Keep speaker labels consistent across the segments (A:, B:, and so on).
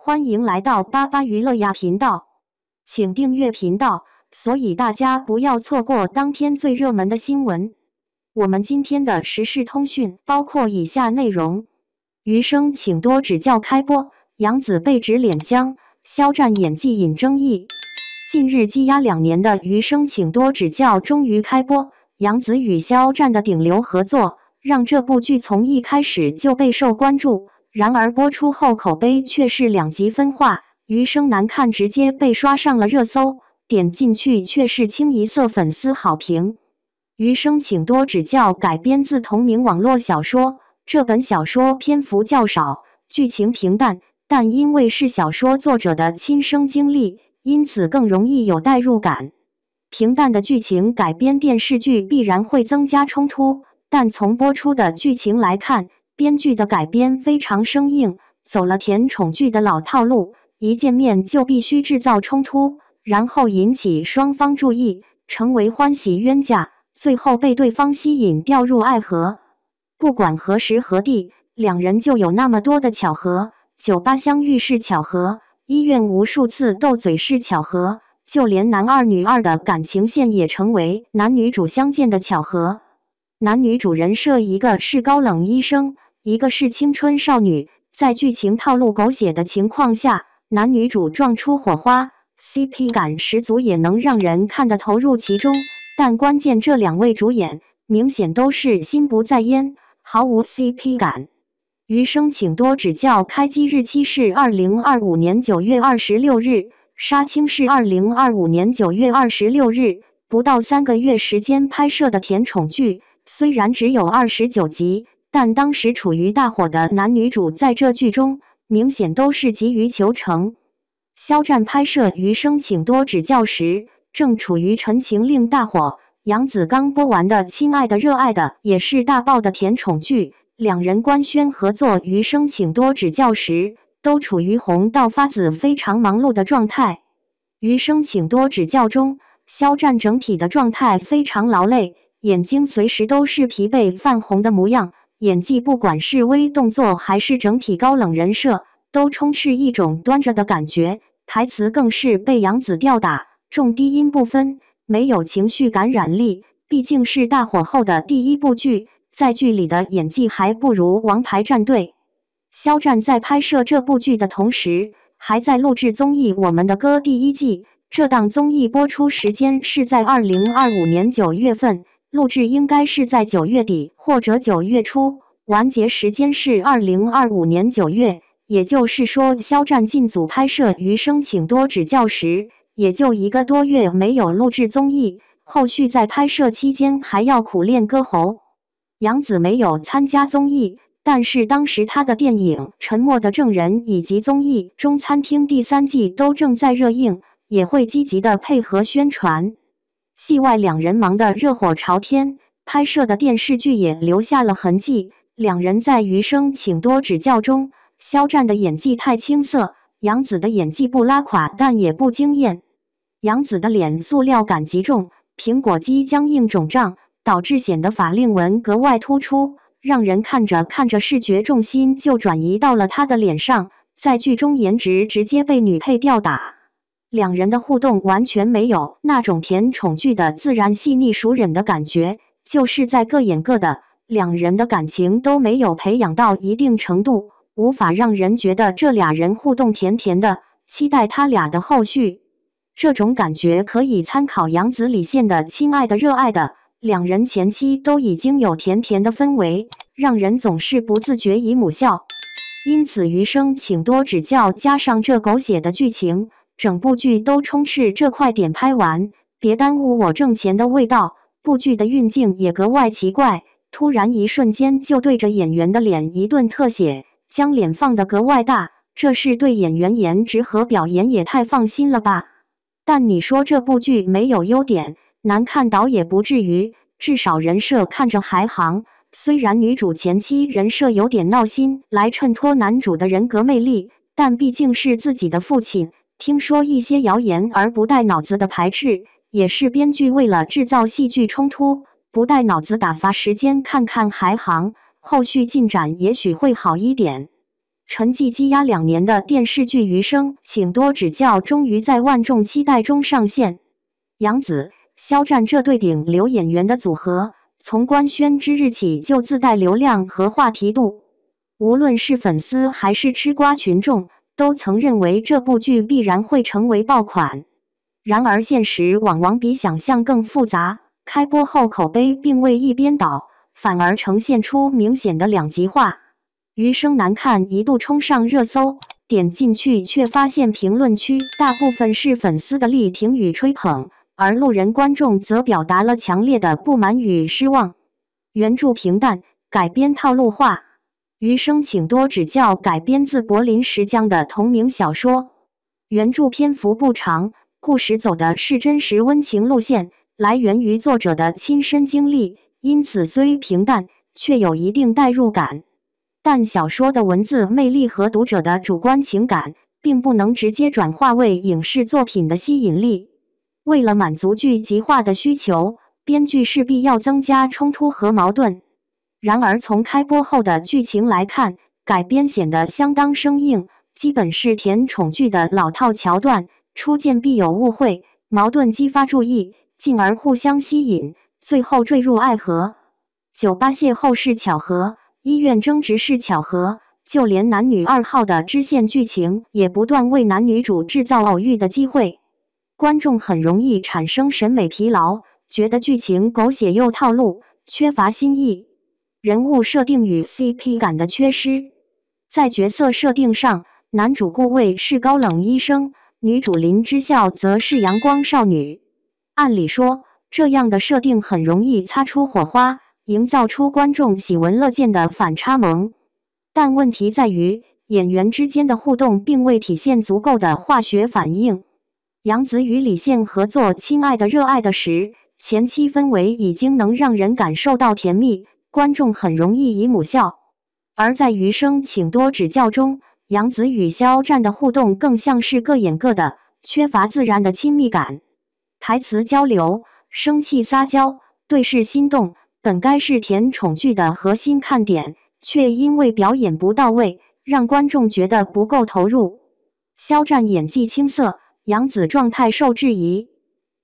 A: 欢迎来到巴巴娱乐呀频道，请订阅频道，所以大家不要错过当天最热门的新闻。我们今天的时事通讯包括以下内容：余生请多指教开播，杨紫被指脸僵，肖战演技引争议。近日积压2年的余生请多指教终于开播，杨紫与肖战的顶流合作，让这部剧从一开始就备受关注。然而播出后口碑却是两极分化，余生难看直接被刷上了热搜，点进去却是清一色粉丝好评。余生请多指教改编自同名网络小说，这本小说篇幅较少，剧情平淡，但因为是小说作者的亲身经历，因此更容易有代入感。平淡的剧情改编电视剧必然会增加冲突，但从播出的剧情来看，编剧的改编非常生硬，走了甜宠剧的老套路，一见面就必须制造冲突，然后引起双方注意，成为欢喜冤家，最后被对方吸引掉入爱河。不管何时何地，两人就有那么多的巧合，酒吧相遇是巧合，医院无数次斗嘴是巧合，就连男二女二的感情线也成为男女主相见的巧合。男女主人设一个是高冷医生，一个是青春少女，在剧情套路狗血的情况下，男女主撞出火花， CP 感十足，也能让人看得投入其中。但关键这2位主演明显都是心不在焉，毫无 CP 感。余生请多指教开机日期是2025年9月26日，杀青是2025年9月26日，不到3个月时间拍摄的甜宠剧，虽然只有29集，但当时处于大火的男女主在这剧中明显都是急于求成。肖战拍摄《余生请多指教》时，正处于《陈情令》大火，杨紫刚播完的《亲爱的热爱的》也是大爆的甜宠剧，两人官宣合作《余生请多指教》时，都处于红到发紫非常忙碌的状态。《余生请多指教》中，肖战整体的状态非常劳累，眼睛随时都是疲惫泛红的模样，演技不管是微动作还是整体高冷人设，都充斥一种端着的感觉，台词更是被杨紫吊打，重低音不分，没有情绪感染力。毕竟是大火后的第一部剧，在剧里的演技还不如《王牌战队》。肖战在拍摄这部剧的同时，还在录制综艺《我们的歌》第1季，这档综艺播出时间是在2025年9月份。录制应该是在9月底或者9月初，完结时间是2025年9月，也就是说，肖战进组拍摄《余生请多指教》时，也就1个多月没有录制综艺，后续在拍摄期间还要苦练歌喉。杨紫没有参加综艺，但是当时她的电影《沉默的证人》以及综艺《中餐厅》第3季都正在热映，也会积极的配合宣传。戏外两人忙得热火朝天，拍摄的电视剧也留下了痕迹。两人在《余生请多指教》中，肖战的演技太青涩，杨紫的演技不拉垮但也不惊艳。杨紫的脸塑料感极重，苹果肌僵硬肿胀，导致显得法令纹格外突出，让人看着看着视觉重心就转移到了她的脸上，在剧中颜值直接被女配吊打。两人的互动完全没有那种甜宠剧的自然细腻熟忍的感觉，就是在各演各的，两人的感情都没有培养到一定程度，无法让人觉得这俩人互动甜甜的，期待他俩的后续。这种感觉可以参考杨紫李现的《亲爱的热爱的》，两人前期都已经有甜甜的氛围，让人总是不自觉姨母笑。因此余生请多指教加上这狗血的剧情，整部剧都充斥这快点拍完，别耽误我挣钱的味道。部剧的运镜也格外奇怪，突然一瞬间就对着演员的脸一顿特写，将脸放得格外大，这是对演员颜值和表演也太放心了吧。但你说这部剧没有优点，难看倒也不至于，至少人设看着还行。虽然女主前期人设有点闹心，来衬托男主的人格魅力，但毕竟是自己的父亲，听说一些谣言而不带脑子的排斥，也是编剧为了制造戏剧冲突，不带脑子打发时间看看还行，后续进展也许会好一点。沉寂积压2年的电视剧《余生，请多指教》终于在万众期待中上线。杨紫、肖战这对顶流演员的组合，从官宣之日起就自带流量和话题度。无论是粉丝还是吃瓜群众，都曾认为这部剧必然会成为爆款。然而现实往往比想象更复杂，开播后口碑并未一边倒，反而呈现出明显的两极化。余生难看一度冲上热搜，点进去却发现评论区大部分是粉丝的力挺与吹捧，而路人观众则表达了强烈的不满与失望。原著平淡，改编套路化。余生请多指教改编自柏林石江的同名小说，原著篇幅不长，故事走的是真实温情路线，来源于作者的亲身经历，因此虽平淡，却有一定代入感。但小说的文字魅力和读者的主观情感，并不能直接转化为影视作品的吸引力。为了满足剧集化的需求，编剧势必要增加冲突和矛盾。然而从开播后的剧情来看，改编显得相当生硬，基本是甜宠剧的老套桥段，初见必有误会，矛盾激发注意，进而互相吸引，最后坠入爱河。酒吧邂逅是巧合，医院争执是巧合，就连男女2号的支线剧情也不断为男女主制造偶遇的机会。观众很容易产生审美疲劳，觉得剧情狗血又套路，缺乏新意。人物设定与 CP 感的缺失。在角色设定上，男主顾魏是高冷医生，女主林之孝则是阳光少女。按理说，这样的设定很容易擦出火花，营造出观众喜闻乐见的反差萌。但问题在于，演员之间的互动并未体现足够的化学反应。杨紫与李现合作《亲爱的热爱的》时，前期氛围已经能让人感受到甜蜜，观众很容易以母笑。而在余生请多指教中，杨紫与肖战的互动更像是各演各的，缺乏自然的亲密感。台词交流、生气撒娇、对视心动，本该是甜宠剧的核心看点，却因为表演不到位，让观众觉得不够投入。肖战演技青涩，杨紫状态受质疑，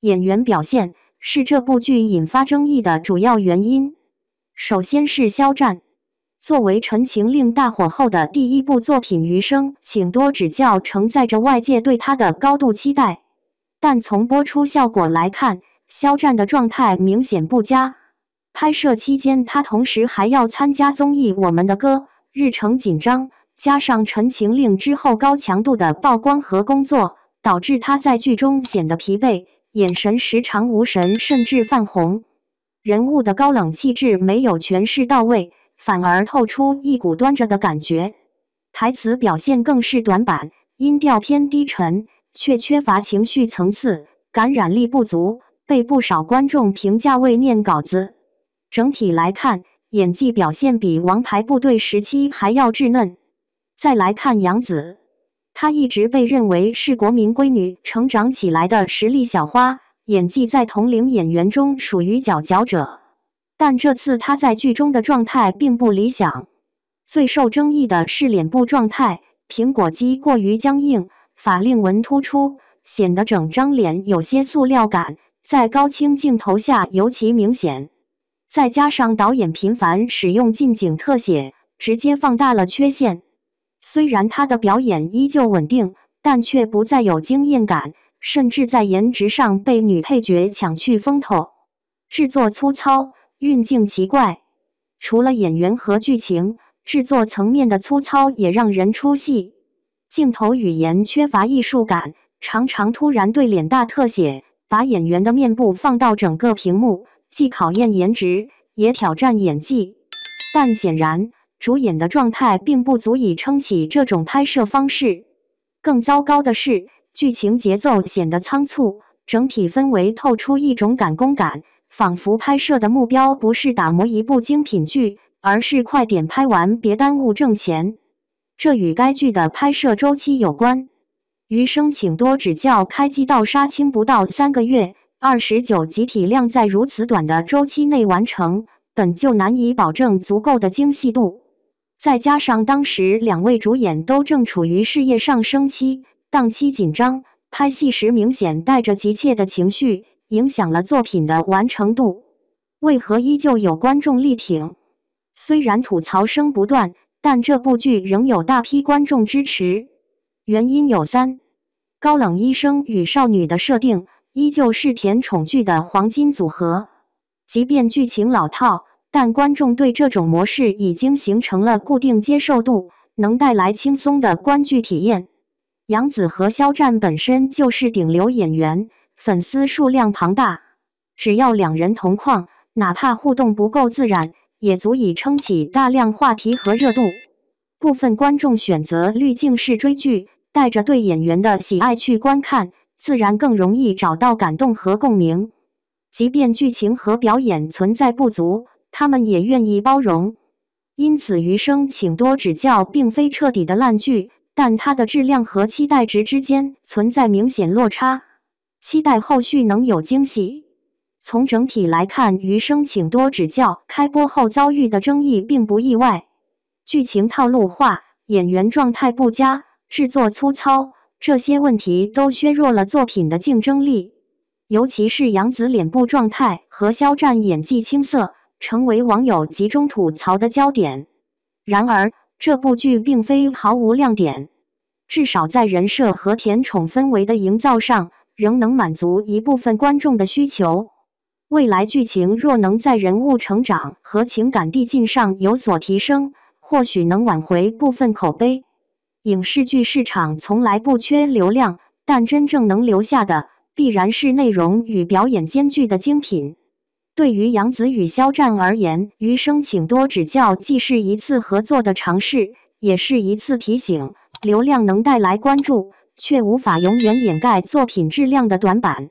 A: 演员表现是这部剧引发争议的主要原因。首先是肖战，作为《陈情令》大火后的第一部作品《余生，请多指教》承载着外界对他的高度期待，但从播出效果来看，肖战的状态明显不佳。拍摄期间，他同时还要参加综艺《我们的歌》，日程紧张，加上《陈情令》之后高强度的曝光和工作，导致他在剧中显得疲惫，眼神时常无神，甚至泛红。人物的高冷气质没有诠释到位，反而透出一股端着的感觉。台词表现更是短板，音调偏低沉，却缺乏情绪层次，感染力不足，被不少观众评价为念稿子。整体来看，演技表现比《王牌部队》时期还要稚嫩。再来看杨紫，她一直被认为是国民闺女成长起来的实力小花，演技在同龄演员中属于佼佼者。但这次她在剧中的状态并不理想。最受争议的是脸部状态，苹果肌过于僵硬，法令纹突出，显得整张脸有些塑料感，在高清镜头下尤其明显。再加上导演频繁使用近景特写，直接放大了缺陷。虽然他的表演依旧稳定，但却不再有惊艳感，甚至在颜值上被女配角抢去风头。制作粗糙，运镜奇怪。除了演员和剧情，制作层面的粗糙也让人出戏。镜头语言缺乏艺术感，常常突然对脸大特写，把演员的面部放到整个屏幕，既考验颜值，也挑战演技。但显然，主演的状态并不足以撑起这种拍摄方式。更糟糕的是，剧情节奏显得仓促，整体氛围透出一种赶工感，仿佛拍摄的目标不是打磨一部精品剧，而是快点拍完，别耽误挣钱。这与该剧的拍摄周期有关。余生请多指教开机到杀青不到3个月，29集体量在如此短的周期内完成，本就难以保证足够的精细度。再加上当时两位主演都正处于事业上升期，档期紧张，拍戏时明显带着急切的情绪，影响了作品的完成度。为何依旧有观众力挺？虽然吐槽声不断，但这部剧仍有大批观众支持。原因有三：高冷医生与少女的设定依旧是甜宠剧的黄金组合，即便剧情老套，但观众对这种模式已经形成了固定接受度，能带来轻松的观剧体验。杨紫和肖战本身就是顶流演员，粉丝数量庞大，只要两人同框，哪怕互动不够自然，也足以撑起大量话题和热度。部分观众选择滤镜式追剧，带着对演员的喜爱去观看，自然更容易找到感动和共鸣。即便剧情和表演存在不足，他们也愿意包容。因此，余生请多指教并非彻底的烂剧，但它的质量和期待值之间存在明显落差，期待后续能有惊喜。从整体来看，余生请多指教开播后遭遇的争议并不意外，剧情套路化，演员状态不佳，制作粗糙，这些问题都削弱了作品的竞争力。尤其是杨紫脸部状态和肖战演技青涩，成为网友集中吐槽的焦点。然而，这部剧并非毫无亮点，至少在人设和甜宠氛围的营造上，仍能满足一部分观众的需求。未来剧情若能在人物成长和情感递进上有所提升，或许能挽回部分口碑。影视剧市场从来不缺流量，但真正能留下的，必然是内容与表演兼具的精品。对于杨紫与肖战而言，余生请多指教既是一次合作的尝试，也是一次提醒。流量能带来关注，却无法永远掩盖作品质量的短板。